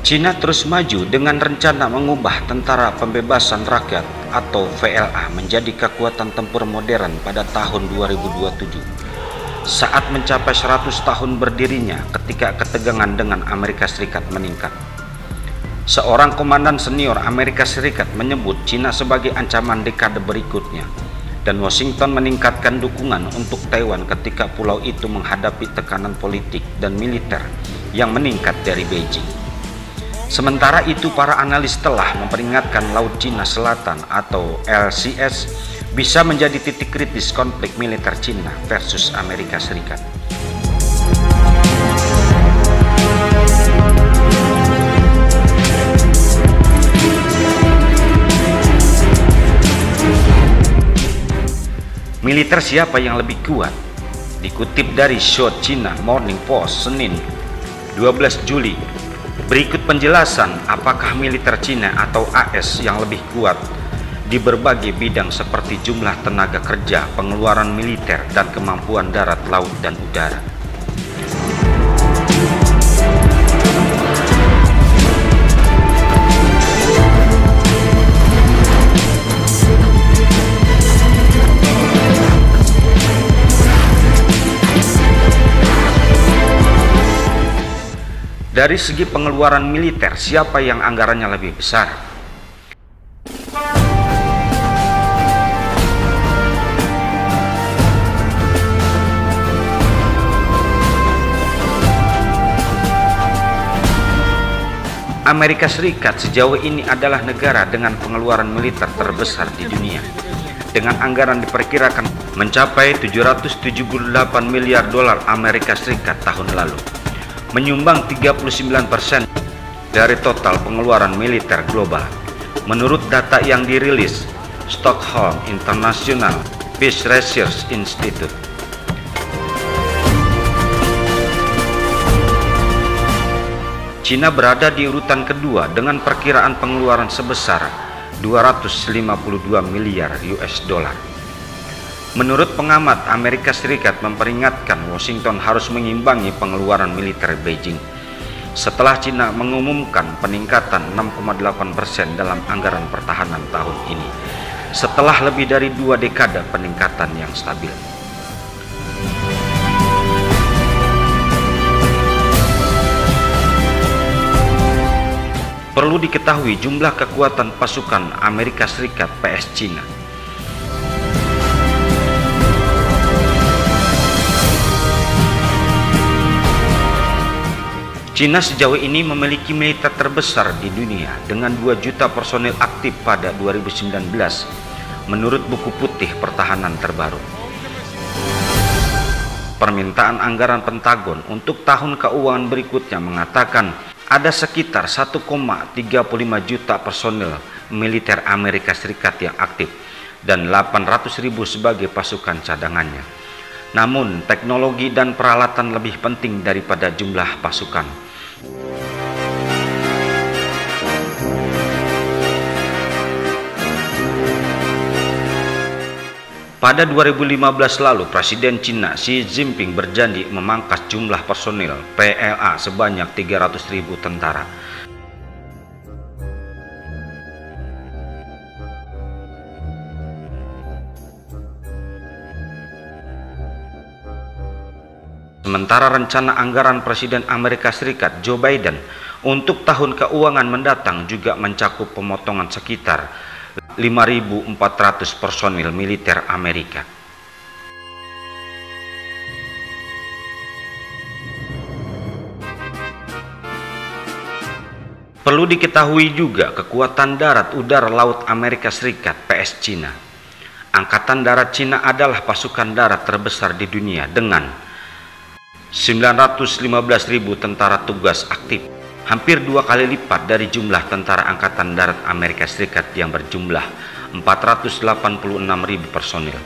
Cina terus maju dengan rencana mengubah Tentara Pembebasan Rakyat atau VLA menjadi kekuatan tempur modern pada tahun 2027. Saat mencapai 100 tahun berdirinya ketika ketegangan dengan Amerika Serikat meningkat. Seorang komandan senior Amerika Serikat menyebut Cina sebagai ancaman dekade berikutnya, dan Washington meningkatkan dukungan untuk Taiwan ketika pulau itu menghadapi tekanan politik dan militer yang meningkat dari Beijing. Sementara itu, para analis telah memperingatkan Laut Cina Selatan atau LCS bisa menjadi titik kritis konflik militer Cina versus Amerika Serikat. Militer siapa yang lebih kuat? Dikutip dari South China Morning Post Senin 12 Juli, berikut penjelasan apakah militer Cina atau AS yang lebih kuat di berbagai bidang seperti jumlah tenaga kerja, pengeluaran militer, dan kemampuan darat, laut, dan udara. Dari segi pengeluaran militer, siapa yang anggarannya lebih besar? Amerika Serikat sejauh ini adalah negara dengan pengeluaran militer terbesar di dunia, dengan anggaran diperkirakan mencapai 778 miliar dolar Amerika Serikat tahun lalu, menyumbang 39% dari total pengeluaran militer global, menurut data yang dirilis Stockholm International Peace Research Institute. Cina berada di urutan kedua dengan perkiraan pengeluaran sebesar 252 miliar US dollar. Menurut pengamat, Amerika Serikat memperingatkan Washington harus mengimbangi pengeluaran militer Beijing setelah Cina mengumumkan peningkatan 6,8% dalam anggaran pertahanan tahun ini, setelah lebih dari 2 dekade peningkatan yang stabil. Perlu diketahui jumlah kekuatan pasukan Amerika Serikat vs Cina. Cina sejauh ini memiliki militer terbesar di dunia dengan 2 juta personil aktif pada 2019 menurut buku putih pertahanan terbaru. Permintaan anggaran Pentagon untuk tahun keuangan berikutnya mengatakan ada sekitar 1,35 juta personil militer Amerika Serikat yang aktif dan 800.000 sebagai pasukan cadangannya. Namun, teknologi dan peralatan lebih penting daripada jumlah pasukan. Pada 2015 lalu, Presiden Cina Xi Jinping berjanji memangkas jumlah personil PLA sebanyak 300.000 tentara. Sementara rencana anggaran Presiden Amerika Serikat Joe Biden untuk tahun keuangan mendatang juga mencakup pemotongan sekitar 5.400 personil militer Amerika. Perlu diketahui juga kekuatan darat, udara, laut Amerika Serikat vs Cina. Angkatan Darat Cina adalah pasukan darat terbesar di dunia dengan 915.000 tentara tugas aktif, hampir 2 kali lipat dari jumlah tentara Angkatan Darat Amerika Serikat yang berjumlah 486.000 personil.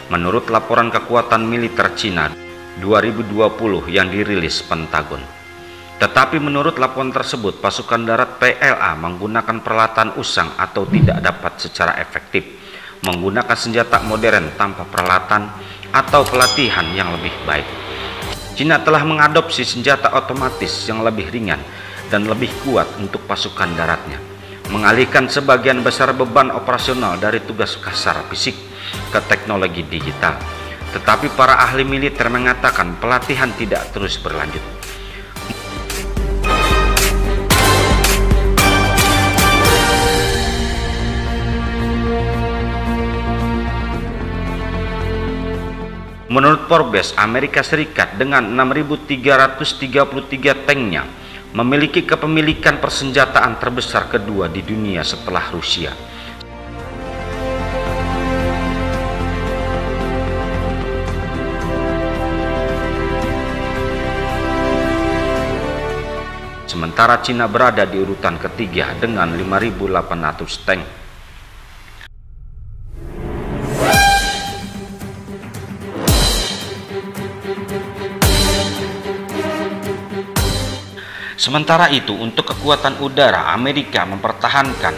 Menurut laporan kekuatan militer Cina 2020 yang dirilis Pentagon. Tetapi menurut laporan tersebut, pasukan darat PLA menggunakan peralatan usang atau tidak dapat secara efektif menggunakan senjata modern tanpa peralatan atau pelatihan yang lebih baik. Cina telah mengadopsi senjata otomatis yang lebih ringan dan lebih kuat untuk pasukan daratnya, mengalihkan sebagian besar beban operasional dari tugas kasar fisik ke teknologi digital. Tetapi para ahli militer mengatakan pelatihan tidak terus berlanjut. Menurut Forbes, Amerika Serikat dengan 6.333 tanknya memiliki kepemilikan persenjataan terbesar kedua di dunia setelah Rusia. Sementara Cina berada di urutan ketiga dengan 5.800 tank. Sementara itu, untuk kekuatan udara, Amerika mempertahankan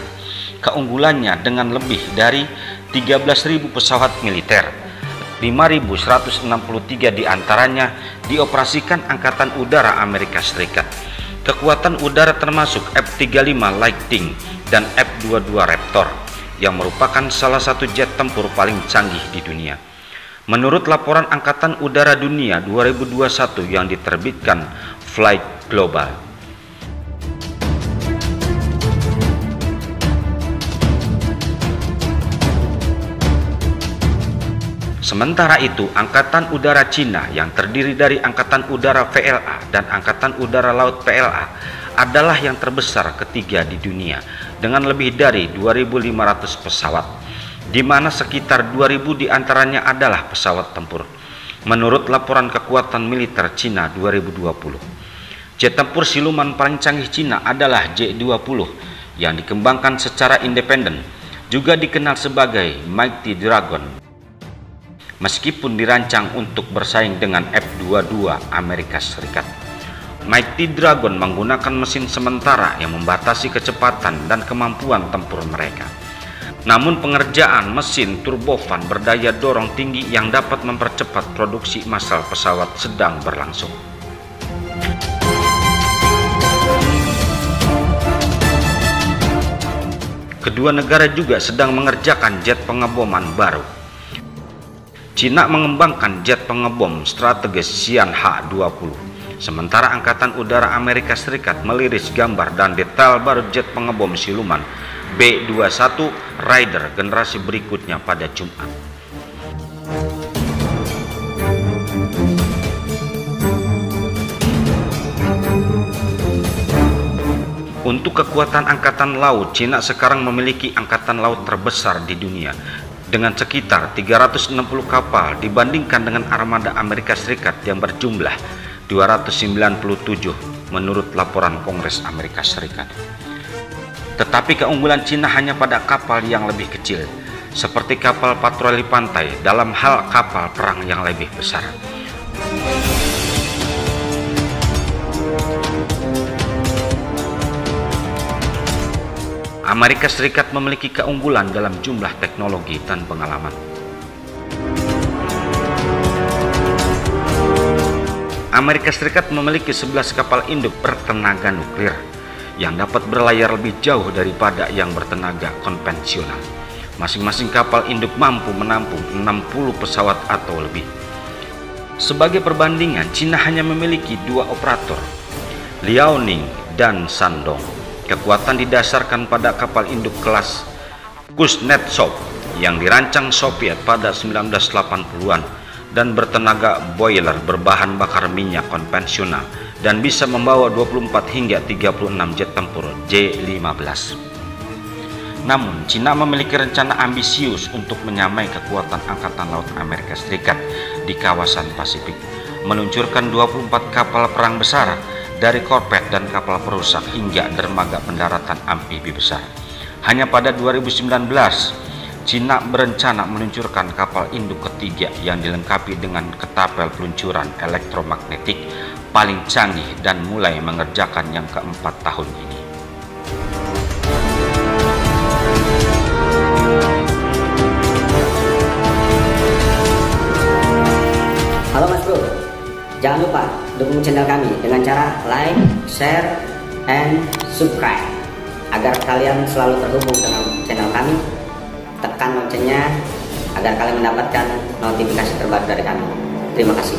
keunggulannya dengan lebih dari 13.000 pesawat militer. 5.163 diantaranya dioperasikan Angkatan Udara Amerika Serikat. Kekuatan udara termasuk F-35 Lightning dan F-22 Raptor yang merupakan salah satu jet tempur paling canggih di dunia. Menurut laporan Angkatan Udara Dunia 2021 yang diterbitkan Flight Global. Sementara itu, Angkatan Udara Cina yang terdiri dari Angkatan Udara VLA dan Angkatan Udara Laut PLA adalah yang terbesar ketiga di dunia dengan lebih dari 2.500 pesawat, di mana sekitar 2.000 diantaranya adalah pesawat tempur. Menurut laporan kekuatan militer Cina 2020, jet tempur siluman paling canggih Cina adalah J-20 yang dikembangkan secara independen, juga dikenal sebagai Mighty Dragon. Meskipun dirancang untuk bersaing dengan F-22 Amerika Serikat, Mighty Dragon menggunakan mesin sementara yang membatasi kecepatan dan kemampuan tempur mereka. Namun pengerjaan mesin turbofan berdaya dorong tinggi yang dapat mempercepat produksi massal pesawat sedang berlangsung. Kedua negara juga sedang mengerjakan jet pengeboman baru. Cina mengembangkan jet pengebom strategis Xian-Ha-20, sementara Angkatan Udara Amerika Serikat meliris gambar dan detail baru jet pengebom siluman B-21 Raider generasi berikutnya pada Jumat. Untuk kekuatan Angkatan Laut, Cina sekarang memiliki angkatan laut terbesar di dunia dengan sekitar 360 kapal dibandingkan dengan armada Amerika Serikat yang berjumlah 297 menurut laporan Kongres Amerika Serikat. Tetapi keunggulan Cina hanya pada kapal yang lebih kecil, seperti kapal patroli pantai dalam hal kapal perang yang lebih besar. Amerika Serikat memiliki keunggulan dalam jumlah teknologi dan pengalaman. Amerika Serikat memiliki 11 kapal induk bertenaga nuklir yang dapat berlayar lebih jauh daripada yang bertenaga konvensional. Masing-masing kapal induk mampu menampung 60 pesawat atau lebih. Sebagai perbandingan, Cina hanya memiliki 2 operator, Liaoning dan Shandong. Kekuatan didasarkan pada kapal induk kelas Kuznetsov yang dirancang Soviet pada 1980-an dan bertenaga boiler berbahan bakar minyak konvensional dan bisa membawa 24 hingga 36 jet tempur J-15. Namun, Cina memiliki rencana ambisius untuk menyamai kekuatan Angkatan Laut Amerika Serikat di kawasan Pasifik, meluncurkan 24 kapal perang besar, dari korvet dan kapal perusak hingga dermaga pendaratan amfibi besar. Hanya pada 2019, Cina berencana meluncurkan kapal induk ketiga yang dilengkapi dengan ketapel peluncuran elektromagnetik paling canggih dan mulai mengerjakan yang keempat tahun ini. Halo Mas Bro, jangan lupa dukung channel kami dengan cara like, share, and subscribe agar kalian selalu terhubung dengan channel kami. Tekan loncengnya agar kalian mendapatkan notifikasi terbaru dari kami. Terima kasih.